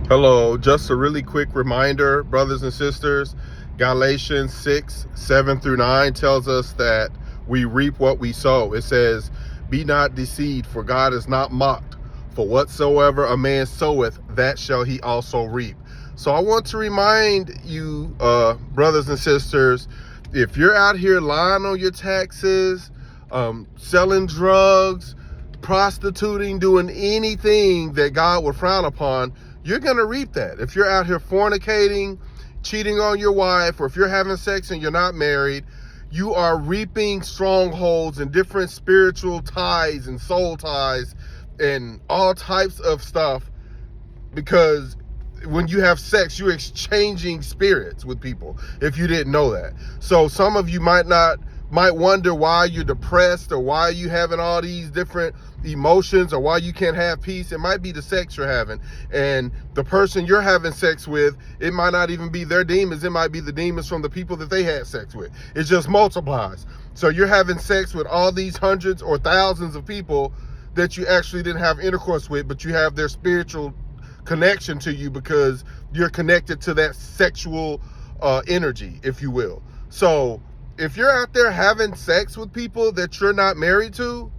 Hello, just a really quick reminder, brothers and sisters. Galatians 6:7-9 tells us that we reap what we sow. It says, "Be not deceived, for God is not mocked. For whatsoever a man soweth, that shall he also reap." So I want to remind you, brothers and sisters, if you're out here lying on your taxes, selling drugs, prostituting, doing anything that God would frown upon, you're going to reap that. If you're out here fornicating, cheating on your wife, or if you're having sex and you're not married, you are reaping strongholds and different spiritual ties and soul ties and all types of stuff, because when you have sex, you're exchanging spirits with people, if you didn't know that. So some of you might wonder why you're depressed, or why you having all these different emotions, or why you can't have peace. It might be the sex you're having, and the person you're having sex with, it might not even be their demons. It might be the demons from the people that they had sex with. It just multiplies. So you're having sex with all these hundreds or thousands of people that you actually didn't have intercourse with, but you have their spiritual connection to you because you're connected to that sexual energy, if you will. So if you're out there having sex with people that you're not married to,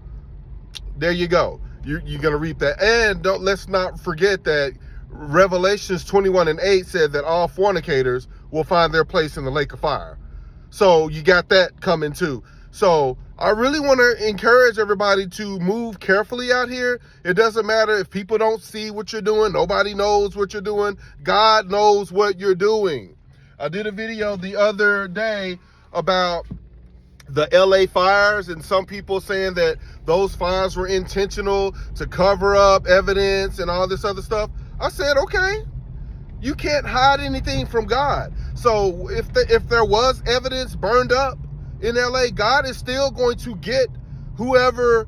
there you go. You're going to reap that. And let's not forget that Revelations 21:8 said that all fornicators will find their place in the lake of fire. So you got that coming too. So I really want to encourage everybody to move carefully out here. It doesn't matter if people don't see what you're doing. Nobody knows what you're doing. God knows what you're doing. I did a video the other day about the LA fires, and some people saying that those fires were intentional to cover up evidence and all this other stuff. I said, okay, you can't hide anything from God. So if there was evidence burned up in LA, God is still going to get whoever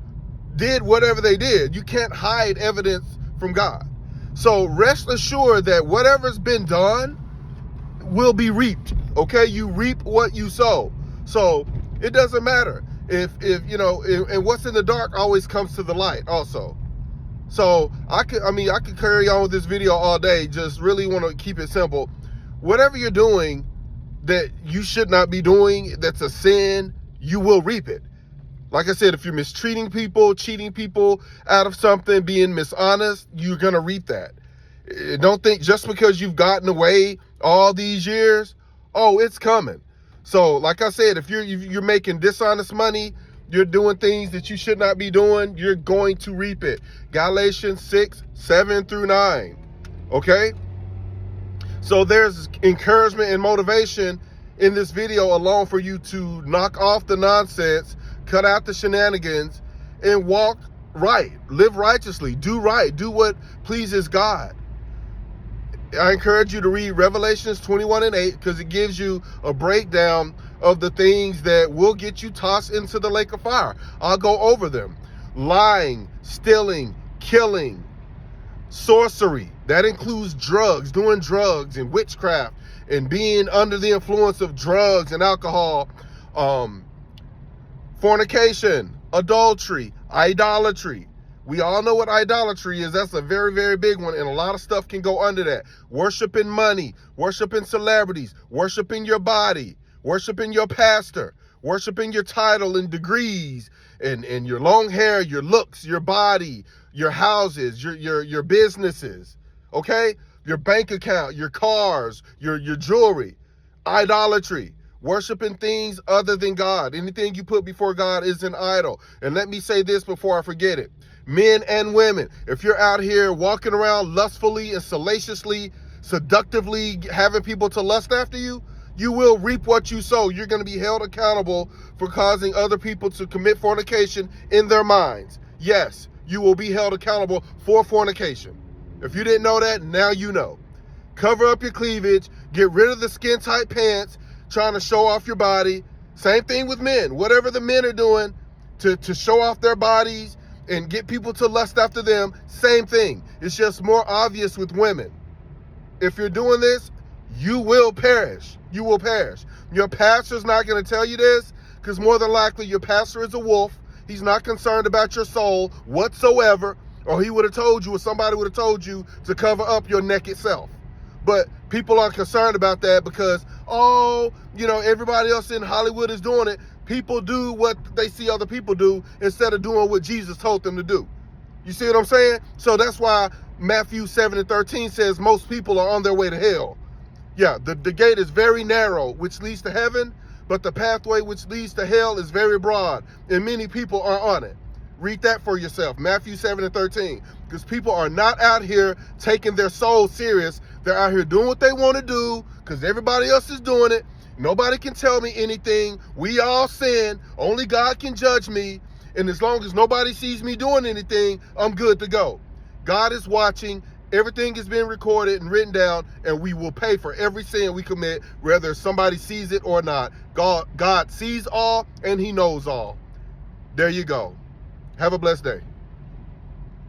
did whatever they did. You can't hide evidence from God. So rest assured that whatever's been done will be reaped. Okay, you reap what you sow. So it doesn't matter if you know, and what's in the dark always comes to the light also. So I could carry on with this video all day. Just really want to keep it simple. Whatever you're doing that you should not be doing, that's a sin, you will reap it. Like I said, if you're mistreating people, cheating people out of something, being dishonest, you're going to reap that. Don't think just because you've gotten away all these years, oh, it's coming. So like I said, if you're making dishonest money, you're doing things that you should not be doing, you're going to reap it. Galatians 6:7-9. Okay? So there's encouragement and motivation in this video alone for you to knock off the nonsense, cut out the shenanigans, and walk right, live righteously, do right, do what pleases God. I encourage you to read Revelations 21:8, because it gives you a breakdown of the things that will get you tossed into the lake of fire. I'll go over them. Lying, stealing, killing, sorcery. That includes drugs, doing drugs and witchcraft and being under the influence of drugs and alcohol, fornication, adultery, idolatry. We all know what idolatry is. That's a very, very big one, and a lot of stuff can go under that. Worshiping money, worshiping celebrities, worshiping your body, worshiping your pastor, worshiping your title and degrees, and your long hair, your looks, your body, your houses, your businesses, okay? Your bank account, your cars, your jewelry. Idolatry. Worshiping things other than God. Anything you put before God is an idol. And let me say this before I forget it. Men and women, if you're out here walking around lustfully and salaciously, seductively having people to lust after you, you will reap what you sow. You're going to be held accountable for causing other people to commit fornication in their minds. Yes, you will be held accountable for fornication. If you didn't know that, now you know. Cover up your cleavage, get rid of the skin-tight pants, trying to show off your body. Same thing with men. Whatever the men are doing to show off their bodies and get people to lust after them, same thing. It's just more obvious with women. If you're doing this, you will perish. You will perish. Your pastor's not going to tell you this, because more than likely your pastor is a wolf. He's not concerned about your soul whatsoever. Or he would have told you, or somebody would have told you to cover up your naked self. But people are concerned about that because, oh, everybody else in Hollywood is doing it. People do what they see other people do instead of doing what Jesus told them to do. You see what I'm saying? So that's why Matthew 7:13 says most people are on their way to hell. Yeah, the gate is very narrow, which leads to heaven, but the pathway which leads to hell is very broad, and many people are on it. Read that for yourself, Matthew 7:13, because people are not out here taking their soul serious. They're out here doing what they want to do because everybody else is doing it. Nobody can tell me anything. We all sin. Only God can judge me. And as long as nobody sees me doing anything, I'm good to go. God is watching. Everything is being recorded and written down, and we will pay for every sin we commit, whether somebody sees it or not. God sees all, and he knows all. There you go. Have a blessed day.